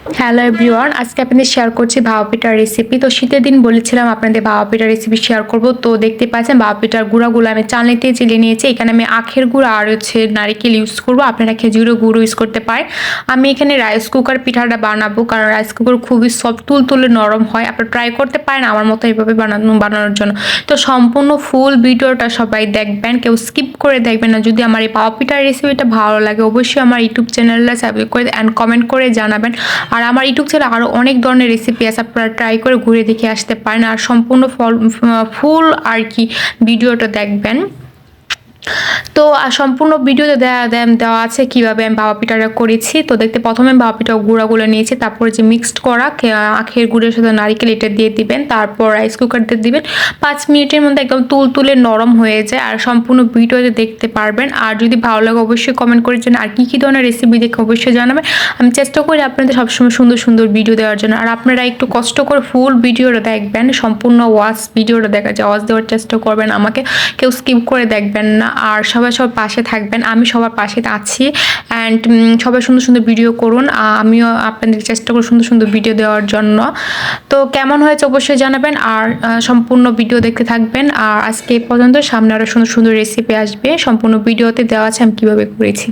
Hello everyone, আজকে আপনাদের share করছি ভাপা পিঠার রেসিপি। তো শীতের দিন বলেছিলাম আপনাদের ভাপা পিঠার রেসিপি শেয়ার করব। তো দেখতে পাচ্ছেন ভাপা পিঠার গুঁড়াগুলো আমি চালনিতে চেলে নিয়েছি। এখানে আমি আখের গুঁড়া আর নারিকেল ইউজ করব, আপনারা খেজুরের গুঁড়ো ইউজ করতে পারেন। আমি এখানে রাইস কুকার পিঠাটা বানাবো, কারণ রাইস কুকার খুবই সফট, তুলতুলে নরম হয়। আপনারা ট্রাই করতে পারেন আমার মতো এইভাবে বানানোর জন্য। তো সম্পূর্ণ ফুল ভিডিওটা সবাই দেখবেন, কেউ স্কিপ করে দেখবেন না। যদি আমার এই ভাপা পিঠার রেসিপিটা ভালো লাগে অবশ্যই আমার ইউটিউব চ্যানেলটা সাবস্ক্রাইব করে অ্যান্ড কমেন্ট করে জানাবেন। আর আমার ইউটিউব চ্যানেলে আরও অনেক ধরনের রেসিপি আছে, আপনারা ট্রাই করে ঘুরে দেখে আসতে পারেন। আর সম্পূর্ণ ফুল আর কি ভিডিওটা দেখবেন। তো সম্পূর্ণ ভিডিওতে দেওয়া আছে কীভাবে আমি ভাপা পিঠাটা করেছি। তো দেখতে প্রথমে ভাপা পিঠা গুঁড়াগুলো নিয়েছি, তারপরে যে মিক্সড করা আখের গুঁড়ের সাথে নারিকেল এটা দিয়ে দিবেন, তারপর রাইস কুকারতে দিবেন। 5 মিনিটের মধ্যে একদম তুলতুলে নরম হয়ে যায়। আর সম্পূর্ণ ভিডিওতে দেখতে পারবেন। আর যদি ভালো লাগে অবশ্যই কমেন্ট করে জানান আর কী ধরনের রেসিপি দেখে অবশ্যই জানাবেন। আমি চেষ্টা করি আপনাদের সবসময় সুন্দর সুন্দর ভিডিও দেওয়ার জন্য। আর আপনারা একটু কষ্ট করে ফুল ভিডিওটা দেখবেন, সম্পূর্ণ ওয়াচ ভিডিওটা ওয়াচ দেওয়ার চেষ্টা করবেন, আমাকে কেউ স্কিপ করে দেখবেন না। আর সবাই পাশে থাকবেন, আমি সবার পাশে আছি। অ্যান্ড সবাই সুন্দর সুন্দর ভিডিও করুন, আমিও আপনাদের চেষ্টা করি সুন্দর সুন্দর ভিডিও দেওয়ার জন্য। তো কেমন হয়েছে অবশ্যই জানাবেন আর সম্পূর্ণ ভিডিও দেখতে থাকবেন। আর আজকে এই পর্যন্ত, সামনে আরও সুন্দর সুন্দর রেসিপি আসবে, সম্পূর্ণ ভিডিওতে দেওয়া আছে আমি কীভাবে করেছি।